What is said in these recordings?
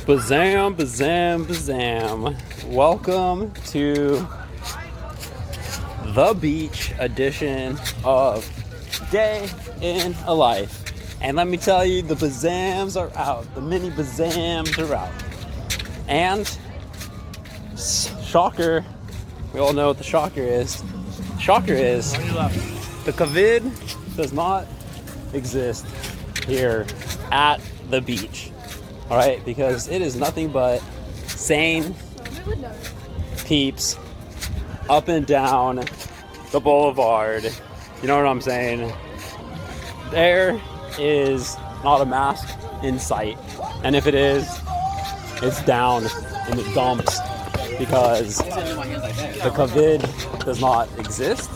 Bazam, bazam, bazam. Welcome to the beach edition of Day in a Life. And let me tell you, the bazams are out. The mini bazams are out. And shocker, we all know what the shocker is. Shocker is the COVID does not exist here at the beach. All right, because it is nothing but sane peeps up and down the boulevard. You know what I'm saying? There is not a mask in sight. And if it is, it's down in the dumps because the COVID does not exist.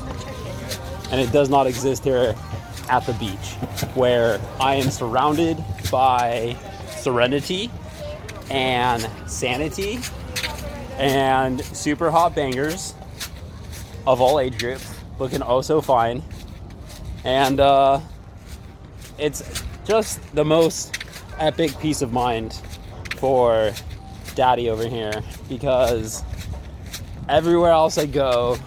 And it does not exist here at the beach, where I am surrounded by serenity and sanity and super hot bangers of all age groups, looking oh so fine. And it's just the most epic peace of mind for daddy over here, because everywhere else I go,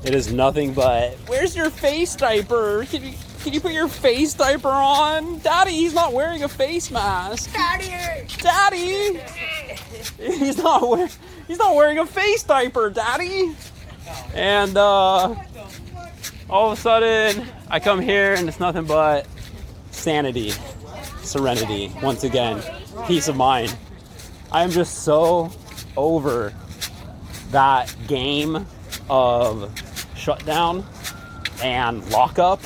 it is nothing but, where's your face diaper? Can you put your face diaper on? Daddy, he's not wearing a face mask. Daddy! He's not wearing a face diaper, Daddy! And all of a sudden, I come here and it's nothing but sanity, serenity, once again, peace of mind. I am just so over that game of shutdown and lockup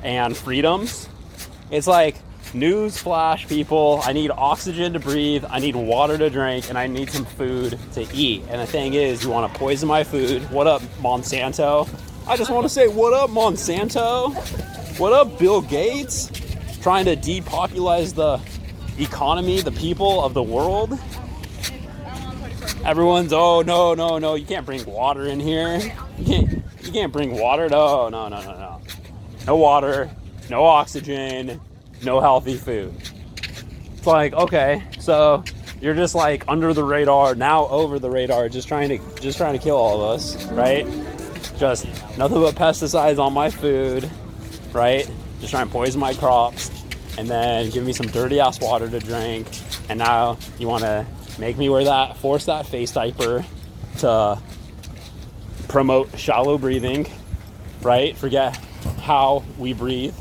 and freedoms. It's like, news flash, people, I need oxygen to breathe, I need water to drink, and I need some food to eat. And the thing is, you want to poison my food. What up, Monsanto? I just want to say, what up, Monsanto? What up, Bill Gates? Trying to depopularize the economy, the people of the world. Everyone's, oh, no, you can't bring water in here. You can't bring water. No. No water, no oxygen, no healthy food. It's like, okay, so you're just like under the radar, now over the radar, just trying to kill all of us, right? Just nothing but pesticides on my food, right? Just trying to poison my crops, and then give me some dirty ass water to drink. And now you want to make me force that face diaper to promote shallow breathing, right? Forget how we breathe,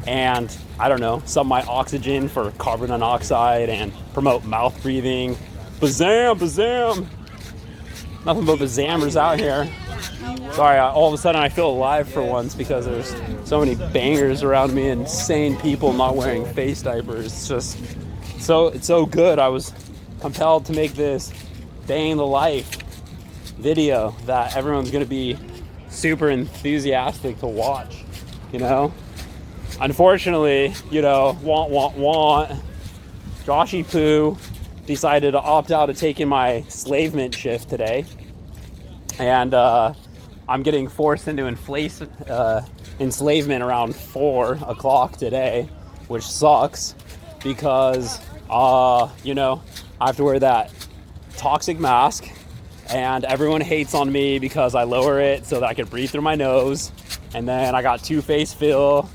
and I don't know, sub my oxygen for carbon monoxide and promote mouth breathing. Bazam! Nothing but bazammers out here. Sorry, all of a sudden I feel alive for once because there's so many bangers around me and sane people not wearing face diapers. It's just it's so good. I was compelled to make this day in the life video that everyone's gonna be super enthusiastic to watch, you know. Unfortunately, you know, Joshy Poo decided to opt out of taking my enslavement shift today, and I'm getting forced into enslavement around 4 o'clock today, which sucks because you know, I have to wear that toxic mask. And everyone hates on me because I lower it so that I can breathe through my nose. And then I got Two-Face Phil,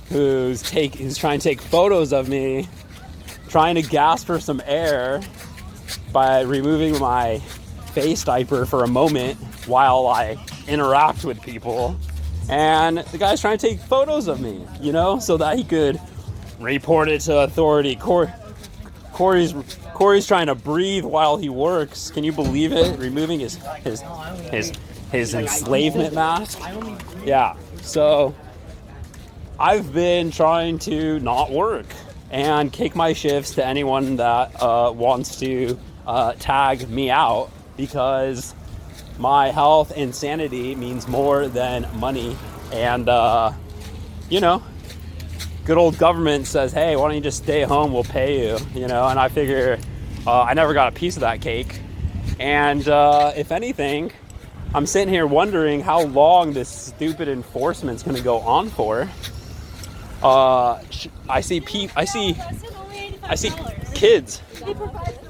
who's trying to take photos of me, trying to gasp for some air by removing my face diaper for a moment while I interact with people. And the guy's trying to take photos of me, you know, so that he could report it to authority. Corey's trying to breathe while he works. Can you believe it? Removing his enslavement mask. Yeah. So I've been trying to not work and kick my shifts to anyone that wants to tag me out, because my health and sanity means more than money. And you know, good old government says, hey, why don't you just stay home, we'll pay you, you know. And I figure I never got a piece of that cake. And if anything, I'm sitting here wondering how long this stupid enforcement's going to go on for. I see I see kids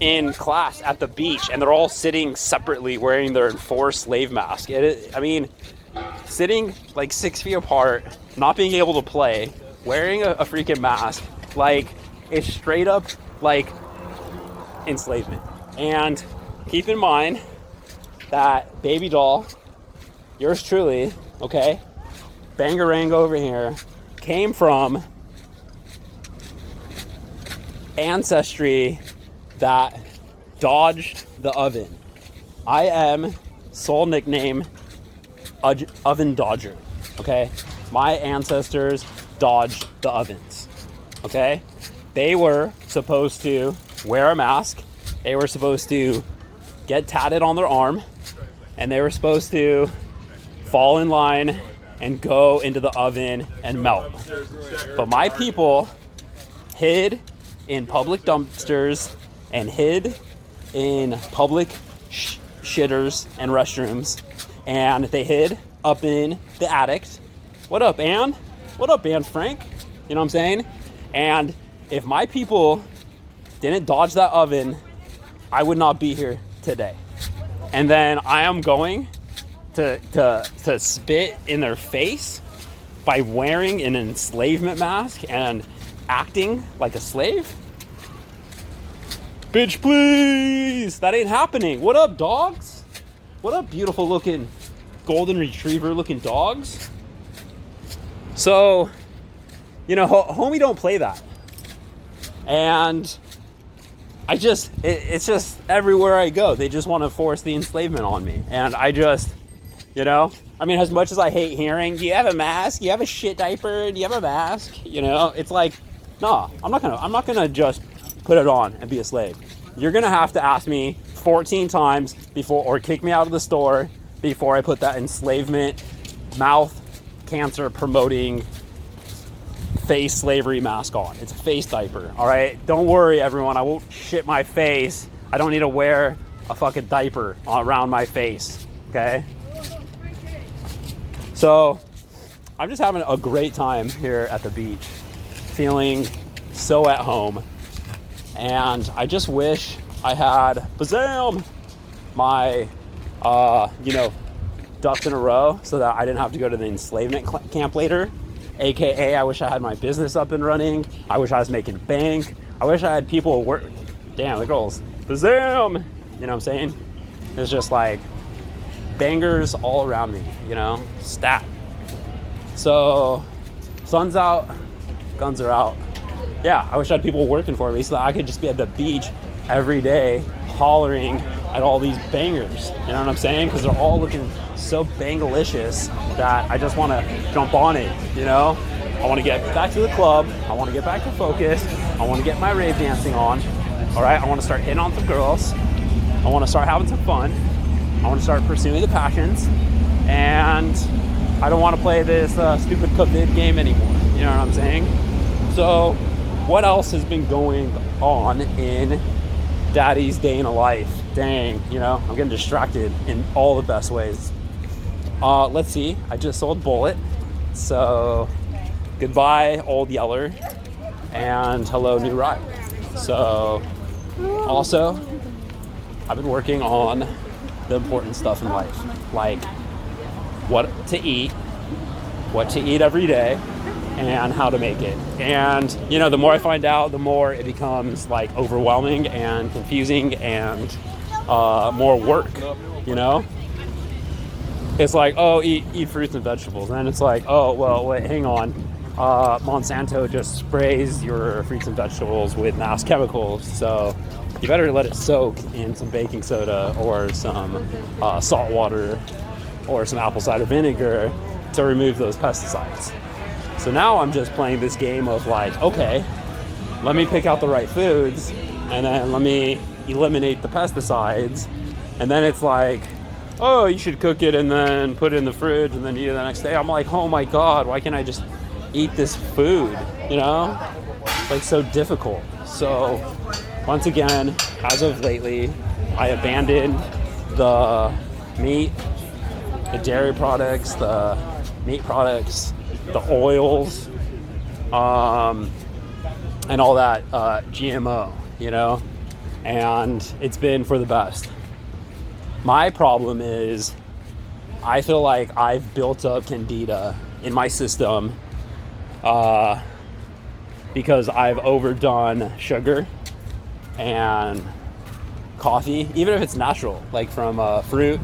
in class at the beach, and they're all sitting separately wearing their enforced slave mask. I mean, sitting like 6 feet apart, not being able to play, wearing a freaking mask, like, it's straight up like enslavement. And keep in mind that Baby Doll, yours truly, okay, Bangarang over here, came from ancestry that dodged the oven. I am soul nickname Oven Dodger, okay? My ancestors dodged the ovens, okay? They were supposed to wear a mask, they were supposed to get tatted on their arm, and they were supposed to fall in line and go into the oven and melt. But my people hid in public dumpsters and hid in public shitters and restrooms, and they hid up in the attic. What up, Ann? What up, Ann Frank? You know what I'm saying? And if my people didn't dodge that oven, I would not be here today. And then I am going to spit in their face by wearing an enslavement mask and acting like a slave? Bitch, please! That ain't happening. What up, dogs? What up, beautiful looking golden retriever looking dogs? So, you know, homie don't play that. And it's just everywhere I go, they just want to force the enslavement on me. And I just, you know, I mean, as much as I hate hearing, do you have a mask? Do you have a shit diaper? Do you have a mask? You know, it's like, nah, I'm not gonna just put it on and be a slave. You're gonna have to ask me 14 times before, or kick me out of the store before I put that enslavement, mouth cancer promoting face slavery mask on. It's a face diaper, all right? Don't worry, everyone. I won't shit my face. I don't need to wear a fucking diaper around my face, okay? So I'm just having a great time here at the beach, feeling so at home. And I just wish I had, bazam, my, ducks in a row so that I didn't have to go to the enslavement camp later. AKA, I wish I had my business up and running. I wish I was making bank. I wish I had people work. Damn, the girls, bazam! You know what I'm saying? It's just like bangers all around me, you know? Stat. So, sun's out, guns are out. Yeah, I wish I had people working for me so that I could just be at the beach every day hollering at all these bangers. You know what I'm saying? Because they're all looking so bangalicious that I just want to jump on it, you know? I want to get back to the club. I want to get back to focus. I want to get my rave dancing on. All right? I want to start hitting on some girls. I want to start having some fun. I want to start pursuing the passions. And I don't want to play this stupid COVID game anymore. You know what I'm saying? So, what else has been going on in Daddy's day in a life? Dang, you know, I'm getting distracted in all the best ways. Let's see. I just sold Bullet. So, goodbye, Old Yeller. And hello, New Ride. So, also, I've been working on the important stuff in life. Like, what to eat every day, and how to make it. And, you know, the more I find out, the more it becomes like overwhelming and confusing and more work, you know? It's like, oh, eat fruits and vegetables. And then it's like, oh, well, wait, hang on. Monsanto just sprays your fruits and vegetables with mass chemicals, so you better let it soak in some baking soda or some salt water or some apple cider vinegar to remove those pesticides. So now I'm just playing this game of like, okay, let me pick out the right foods and then let me eliminate the pesticides. And then it's like, oh, you should cook it and then put it in the fridge and then eat it the next day. I'm like, oh my God, why can't I just eat this food? You know, like so difficult. So once again, as of lately, I abandoned the meat, the dairy products, the meat products, the oils, and and all that GMO, you know, and it's been for the best. My problem is I feel like I've built up candida in my system because I've overdone sugar and coffee, even if it's natural, like from fruit,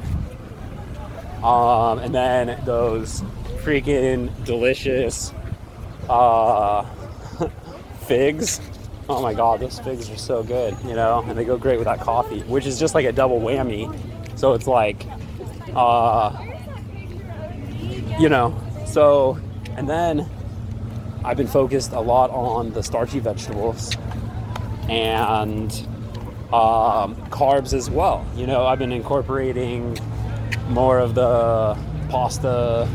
and then those freaking delicious figs. Oh my god, those figs are so good, you know, and they go great with that coffee, which is just like a double whammy. So it's like you know, so, and then I've been focused a lot on the starchy vegetables and carbs as well. You know, I've been incorporating more of the pasta,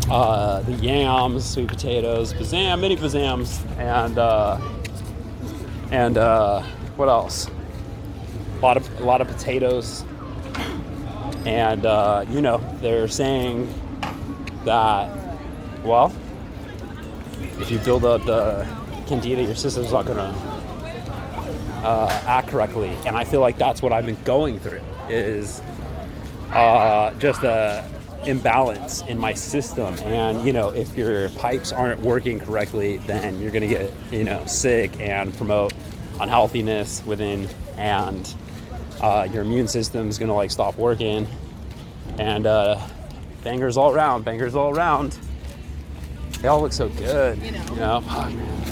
the yams, sweet potatoes, mini bazams, and what else? A lot of potatoes. And you know, they're saying that, well, if you build up the candida, your system's not gonna act correctly. And I feel like that's what I've been going through, is just a imbalance in my system. And you know, if your pipes aren't working correctly, then you're gonna get, you know, sick and promote unhealthiness within, and your immune system's gonna like stop working, and bangers all around. They all look so good, you know.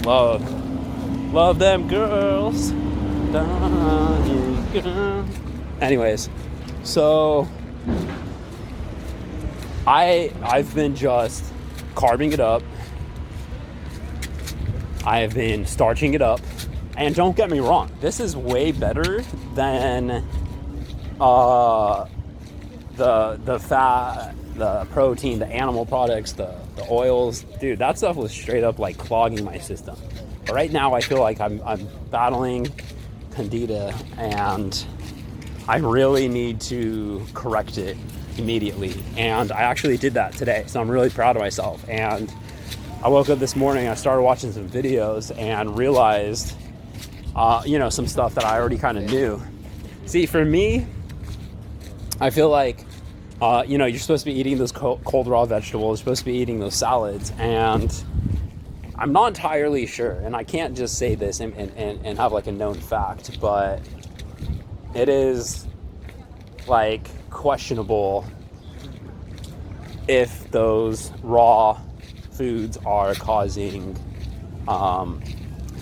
Oh, man. Love them girls. Anyways, so I've been just carbing it up. I've been starching it up. And don't get me wrong, this is way better than the fat, the protein, the animal products, the oils. Dude, that stuff was straight up like clogging my system. But right now I feel like I'm battling candida, and I really need to correct it immediately. And I actually did that today, so I'm really proud of myself. And I woke up this morning, I started watching some videos and realized you know, some stuff that I already kind of knew. See, for me, I feel like, you know, you're supposed to be eating those cold raw vegetables, you're supposed to be eating those salads, and I'm not entirely sure, and I can't just say this and have like a known fact, but it is like questionable if those raw foods are causing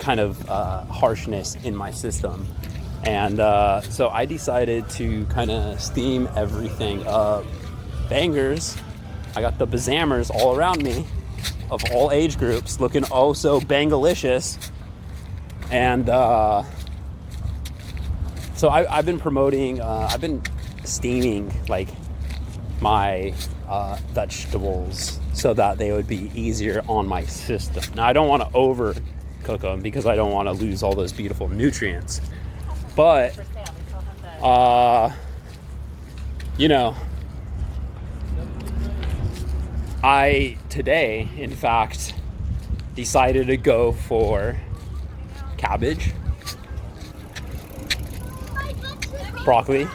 kind of harshness in my system. And so I decided to kind of steam everything up. Bangers. I got the Bazammers all around me, of all age groups, looking oh so bangalicious. And so I've been promoting, I've been steaming like my vegetables so that they would be easier on my system. Now I don't want to over cook them because I don't want to lose all those beautiful nutrients, but you know, I today in fact decided to go for cabbage, broccoli,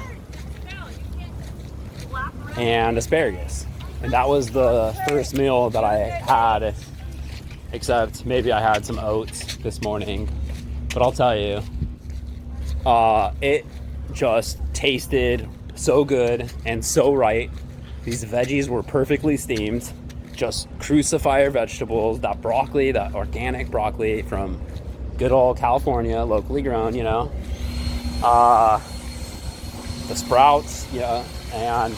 and asparagus, and that was the first meal that I had, except maybe I had some oats this morning. But I'll tell you, it just tasted so good and so right. These veggies were perfectly steamed, just crucifier vegetables, that broccoli, that organic broccoli from good old California, locally grown, you know, the sprouts, yeah, and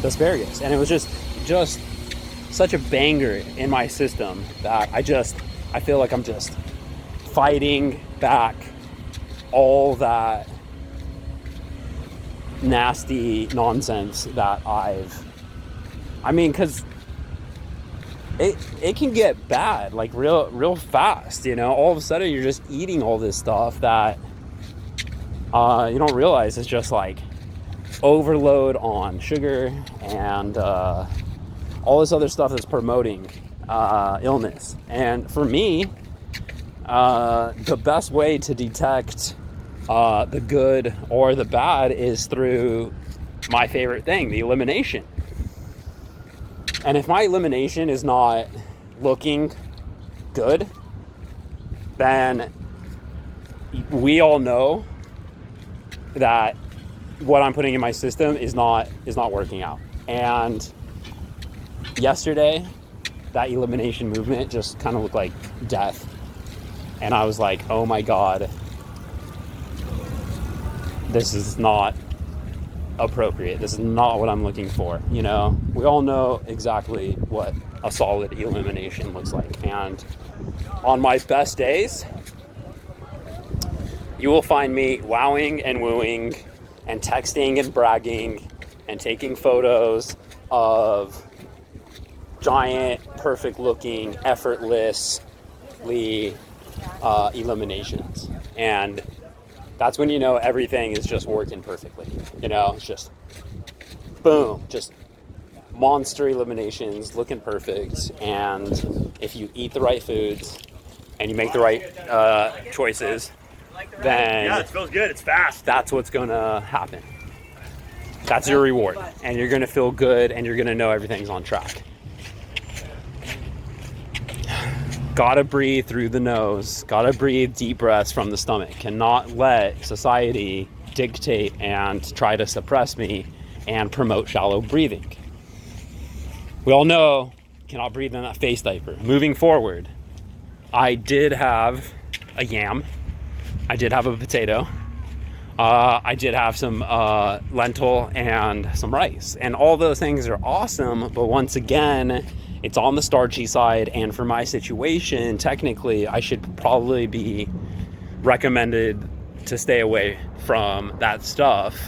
the asparagus. And it was just such a banger in my system that I feel like I'm just fighting back all that nasty nonsense that because it can get bad like real fast, you know. All of a sudden you're just eating all this stuff that you don't realize is just like overload on sugar and all this other stuff that's promoting illness. And for me, the best way to detect the good or the bad is through my favorite thing, the elimination. And if my elimination is not looking good, then we all know that what I'm putting in my system is not working out. And yesterday, that elimination movement just kind of looked like death. And I was like, oh my God, this is not appropriate. This is not what I'm looking for. You know, we all know exactly what a solid elimination looks like. And on my best days, you will find me wowing and wooing and texting and bragging and taking photos of giant, perfect looking, effortlessly eliminations. And that's when you know everything is just working perfectly. You know, it's just boom, just monster eliminations, looking perfect. And if you eat the right foods and you make the right choices, then yeah, it feels good. It's fast. That's what's gonna happen. That's your reward, and you're gonna feel good, and you're gonna know everything's on track. Gotta breathe through the nose. Gotta breathe deep breaths from the stomach. Cannot let society dictate and try to suppress me and promote shallow breathing. We all know cannot breathe in that face diaper. Moving forward, I did have a yam. I did have a potato. I did have some lentil and some rice. And all those things are awesome, but once again, it's on the starchy side, and for my situation, technically, I should probably be recommended to stay away from that stuff,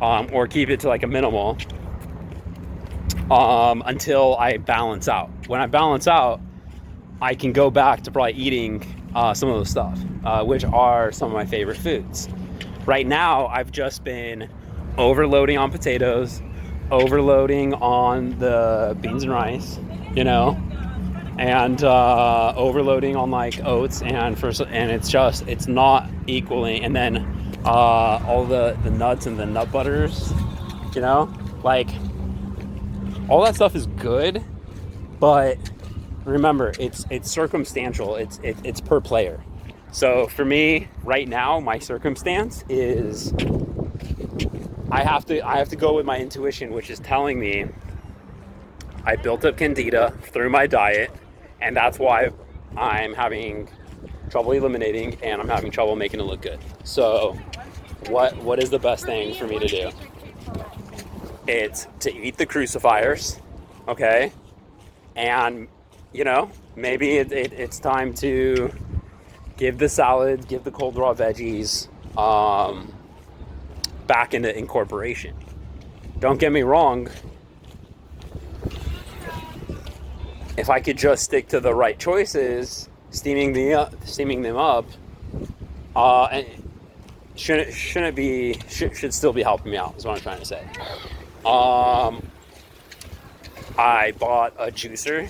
or keep it to like a minimal, until I balance out. When I balance out, I can go back to probably eating some of the stuff, which are some of my favorite foods. Right now, I've just been overloading on potatoes, overloading on the beans and rice, you know, and overloading on like oats, and it's not equally. And then all the nuts and the nut butters, you know, like all that stuff is good, but remember, it's circumstantial. It's per player. So for me right now, my circumstance is I have to go with my intuition, which is telling me I built up candida through my diet, and that's why I'm having trouble eliminating, and I'm having trouble making it look good. So what is the best thing for me to do? It's to eat the crucifiers, okay? And, you know, maybe it's time to give the salads, give the cold raw veggies back into incorporation. Don't get me wrong. If I could just stick to the right choices, steaming them up, and should still be helping me out, is what I'm trying to say. I bought a juicer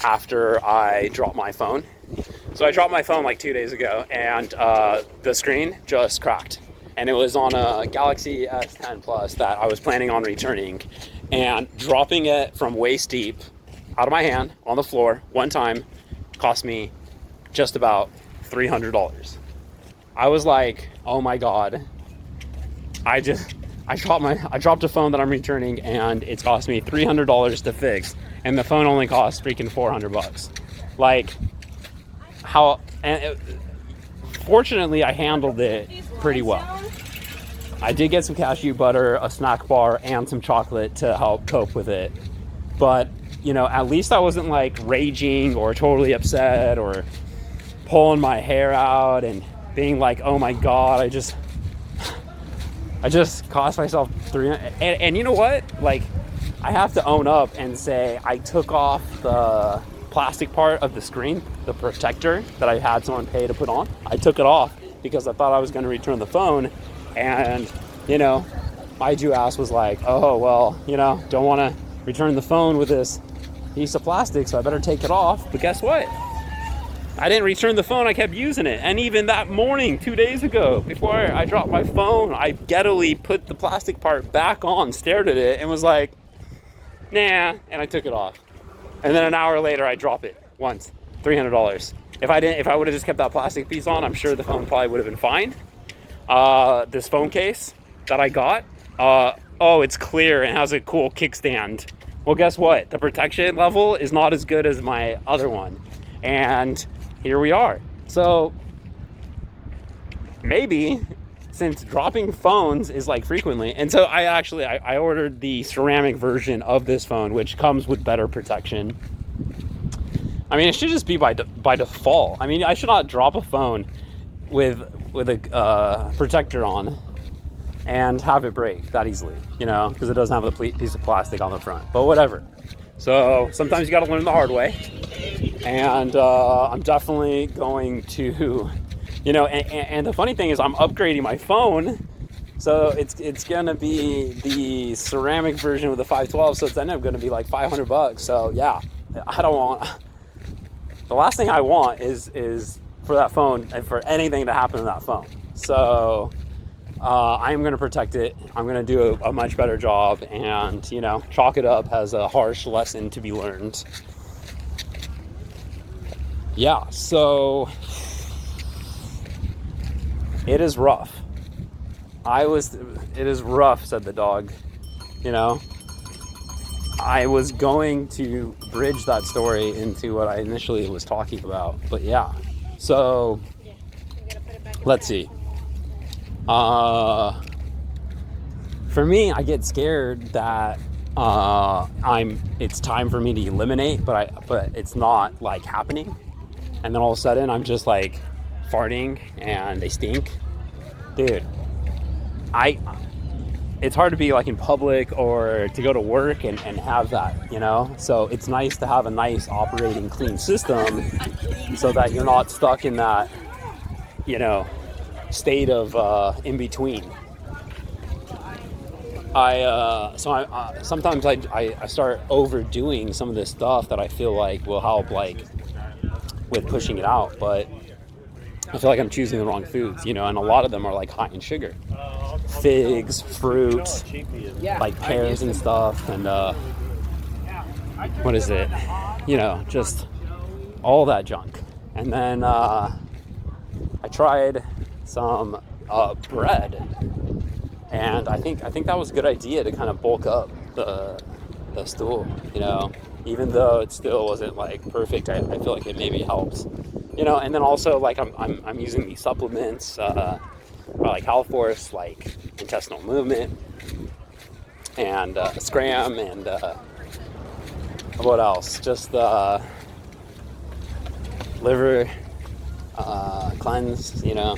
after I dropped my phone. So I dropped my phone like 2 days ago, and the screen just cracked. And it was on a Galaxy S10 Plus that I was planning on returning. And dropping it from waist deep out of my hand on the floor one time cost me just about $300. I was like, oh my God. I dropped a phone that I'm returning, and it's cost me $300 to fix, and the phone only costs freaking $400. Like, how? And fortunately, I handled it pretty well. I did get some cashew butter, a snack bar, and some chocolate to help cope with it. But, you know, at least I wasn't like raging or totally upset or pulling my hair out and being like, oh my God, I just cost myself $300. And you know what? Like, I have to own up and say I took off the plastic part of the screen, the protector that I had someone pay to put on. I took it off because I thought I was going to return the phone. And, you know, my Jew ass was like, oh, well, you know, don't want to return the phone with this piece of plastic, so I better take it off. But guess what? I I didn't return the phone. I kept using it. And even that morning, 2 days ago, before I dropped my phone, I gettily put the plastic part back on, stared at it, and was like, nah, and I took it off. And then an hour later, I drop it once, $300. If I would have just kept that plastic piece on, I'm sure the phone probably would have been fine. This phone case that I got, oh, it's clear and has a cool kickstand. Well, guess what? The protection level is not as good as my other one. And here we are. So maybe, since dropping phones is like frequently, and so I ordered the ceramic version of this phone, which comes with better protection. I mean, it should just be by default. I mean, I should not drop a phone with a protector on and have it break that easily, you know, because it doesn't have a piece of plastic on the front. But whatever. So sometimes you got to learn the hard way. And I'm definitely going to, you know, and the funny thing is I'm upgrading my phone. So it's going to be the ceramic version with the 512. So it's ended up going to be like $500. So yeah, I don't want, the last thing I want is for that phone and for anything to happen to that phone. So I'm going to protect it. I'm going to do a much better job, and, you know, chalk it up as a harsh lesson to be learned. Yeah, so it is rough. It is rough, said the dog. You know, I was going to bridge that story into what I initially was talking about, but yeah. So let's see. For me, I get scared that it's time for me to eliminate, but it's not like happening. And then all of a sudden I'm just like farting and they stink. Dude, it's hard to be like in public or to go to work and have that, you know? So it's nice to have a nice operating clean system so that you're not stuck in that, you know, state of in between. Sometimes I start overdoing some of this stuff that I feel like will help, like with pushing it out, but I feel like I'm choosing the wrong foods, you know, and a lot of them are like high in sugar. Figs, fruit, like pears and stuff, and what is it? You know, just all that junk. And then I tried some bread, and I think that was a good idea to kind of bulk up the stool, you know, even though it still wasn't like perfect. I feel like it maybe helps, you know. And then also like I'm using these supplements, like Halforce, like intestinal movement, and Scram, and what else? Just liver cleanse, you know.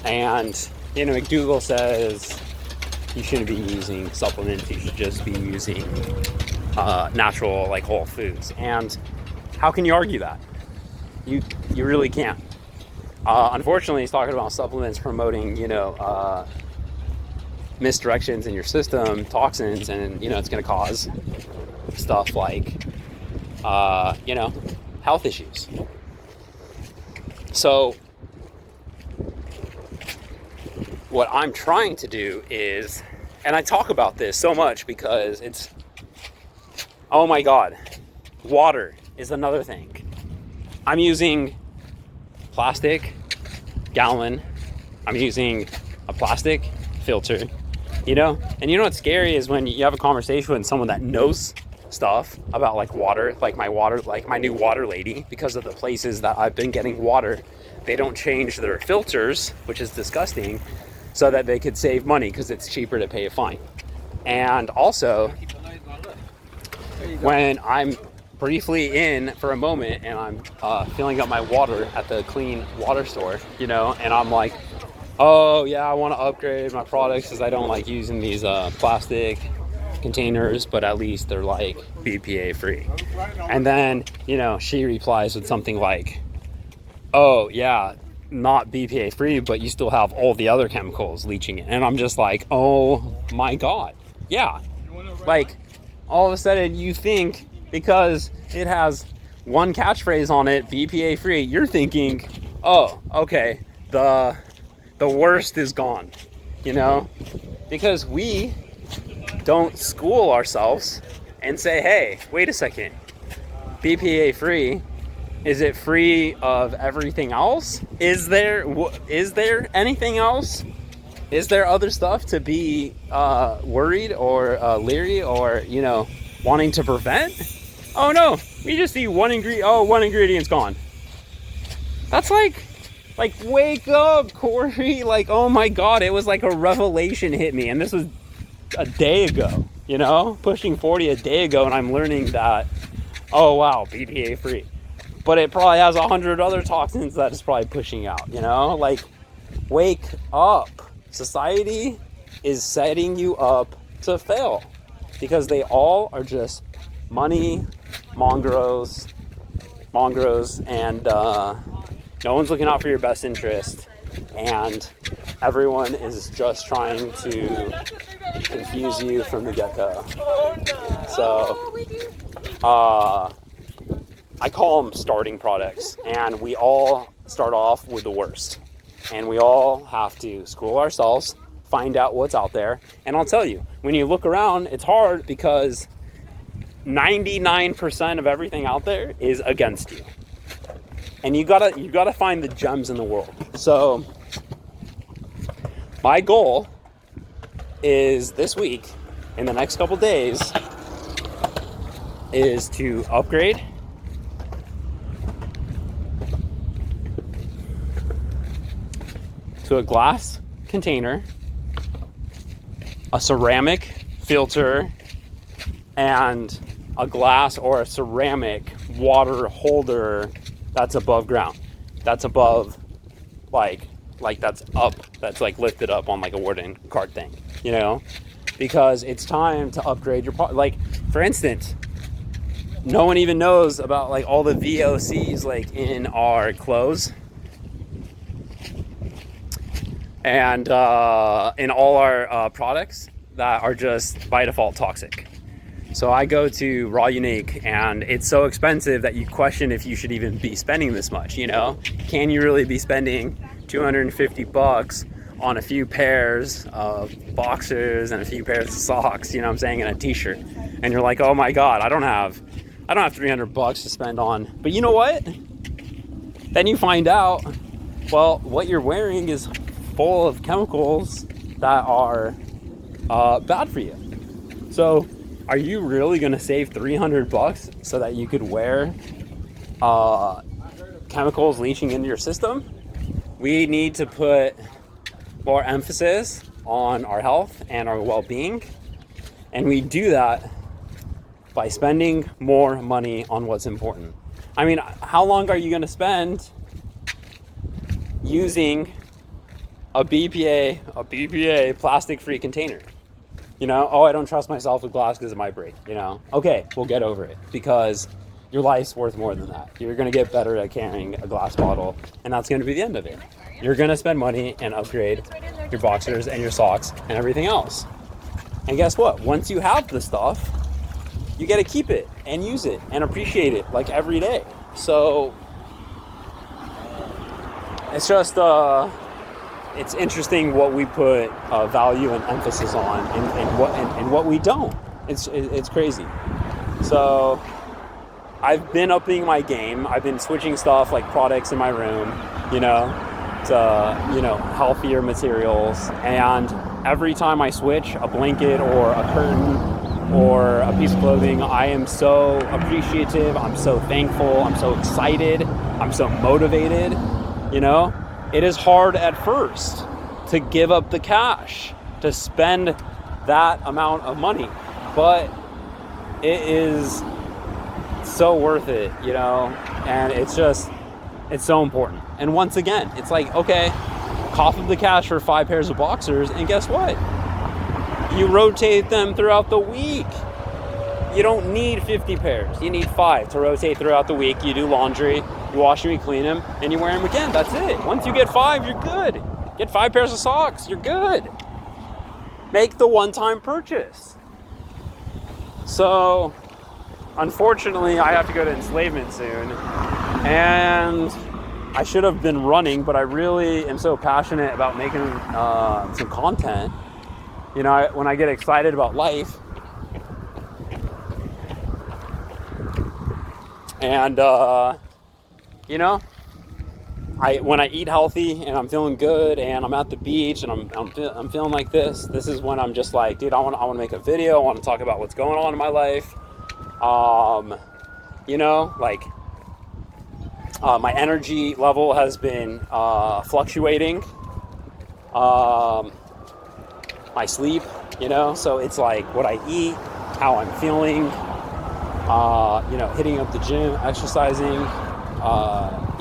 And, you know, McDougall says you shouldn't be using supplements, you should just be using natural, like, whole foods. And how can you argue that? You really can't. Unfortunately, he's talking about supplements promoting, you know, misdirections in your system, toxins, and, you know, it's going to cause stuff like, you know, health issues. So what I'm trying to do is, and I talk about this so much because it's, oh my God, water is another thing. I'm using plastic gallon. I'm using a plastic filter, you know? And you know what's scary is when you have a conversation with someone that knows stuff about like water, like my new water lady, because of the places that I've been getting water, they don't change their filters, which is disgusting, so that they could save money because it's cheaper to pay a fine. And also, when I'm briefly in for a moment and I'm filling up my water at the clean water store, you know, and I'm like, oh yeah, I want to upgrade my products because I don't like using these plastic containers, but at least they're like BPA free. And then, you know, she replies with something like, oh yeah, not BPA free, but you still have all the other chemicals leaching in. And I'm just like, oh my God. Yeah. Like all of a sudden you think because it has one catchphrase on it, BPA free, you're thinking, oh, okay, the worst is gone, you know? Because we don't school ourselves and say, hey, wait a second, BPA free, is it free of everything else? Is there anything else? Is there other stuff to be worried or leery or, you know, wanting to prevent? Oh no, we just see one ingredient. Oh, one ingredient's gone. That's like wake up, Corey. Like, oh my God, it was like a revelation hit me. And this was a day ago, you know, pushing 40 a day ago. And I'm learning that, oh wow, BPA free. But it probably has 100 other toxins that it's probably pushing out, you know? Like, wake up. Society is setting you up to fail because they all are just money mongers, and no one's looking out for your best interest, and everyone is just trying to confuse you from the get-go. So I call them starting products, and we all start off with the worst, and we all have to school ourselves, find out what's out there. And I'll tell you, when you look around, it's hard because 99% of everything out there is against you, and you gotta find the gems in the world. So my goal is this week, in the next couple days, is to upgrade to a glass container, a ceramic filter, and a glass or a ceramic water holder that's above ground. That's above, like that's up, that's like lifted up on like a wooden cart thing, you know? Because it's time to upgrade your product. Like, for instance, no one even knows about like all the VOCs like in our clothes and in all our products that are just by default toxic. So I go to Raw Unique, and it's so expensive that you question if you should even be spending this much, you know? Can you really be spending $250 on a few pairs of boxers and a few pairs of socks, you know what I'm saying, and a t-shirt? And you're like, oh my God, I don't have $300 to spend on. But you know what? Then you find out, well, what you're wearing is full of chemicals that are bad for you. So are you really going to save $300 so that you could wear chemicals leaching into your system? We need to put more emphasis on our health and our well-being, and we do that by spending more money on what's important. I mean, how long are you going to spend using a BPA plastic-free container? You know, oh, I don't trust myself with glass because it might break, you know? Okay, we'll get over it, because your life's worth more than that. You're going to get better at carrying a glass bottle, and that's going to be the end of it. You're going to spend money and upgrade your boxers and your socks and everything else. And guess what? Once you have the stuff, you get to keep it and use it and appreciate it like every day. So it's just it's interesting what we put value and emphasis on, and what we don't. It's crazy. So I've been upping my game. I've been switching stuff like products in my room, you know, to, you know, healthier materials. And every time I switch a blanket or a curtain or a piece of clothing, I am so appreciative. I'm so thankful. I'm so excited. I'm so motivated, you know. It is hard at first to give up the cash, to spend that amount of money, but it is so worth it, you know, and it's so important. And once again, it's like, okay, cough up the cash for 5 pairs of boxers, and guess what? You rotate them throughout the week. You don't need 50 pairs. You need 5 to rotate throughout the week. You do laundry, you wash them, you clean them, and you wear them again. That's it. Once you get 5, you're good. Get 5 pairs of socks, you're good. Make the one-time purchase. So unfortunately, I have to go to enslavement soon. And I should have been running, but I really am so passionate about making some content. You know, when I get excited about life, and you know, when I eat healthy and I'm feeling good and I'm at the beach and I'm feeling like this is when I'm just like, dude, I want to make a video. I want to talk about what's going on in my life. You know, like my energy level has been fluctuating. My sleep, you know, so it's like what I eat, how I'm feeling, you know, hitting up the gym, exercising,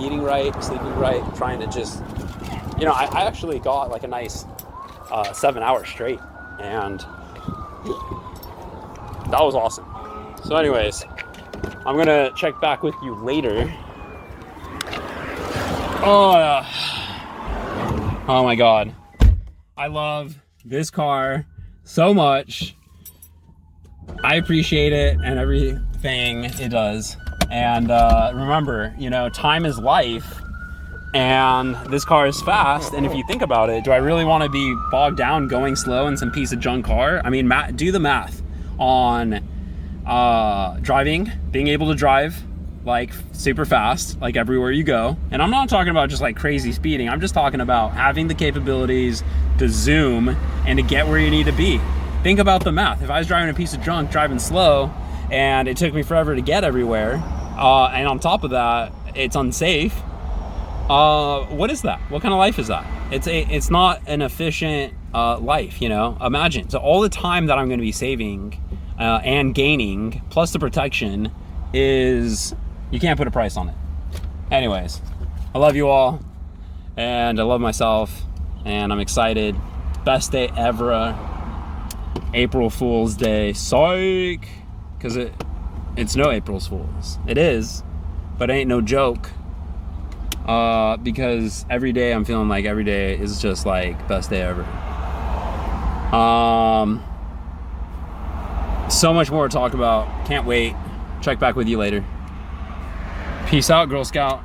eating right, sleeping right, trying to just, you know, I actually got like a nice 7 hours straight, and that was awesome. So anyways, I'm gonna check back with you later. Oh my God, I love this car so much. I appreciate it and everything it does. And remember, you know, time is life, and this car is fast. And if you think about it, do I really want to be bogged down going slow in some piece of junk car? I mean, do the math on driving, being able to drive like super fast, like everywhere you go. And I'm not talking about just like crazy speeding. I'm just talking about having the capabilities to zoom and to get where you need to be. Think about the math. If I was driving a piece of junk, driving slow, and it took me forever to get everywhere, and on top of that, it's unsafe, what is that? What kind of life is that? It's not an efficient life, you know? Imagine. So all the time that I'm going to be saving and gaining, plus the protection, is, you can't put a price on it. Anyways, I love you all, and I love myself, and I'm excited. Best day ever. April Fool's Day. Psych! Because it's no April's Fool's. It is, but it ain't no joke. Because every day I'm feeling like every day is just like best day ever. So much more to talk about. Can't wait. Check back with you later. Peace out, Girl Scout.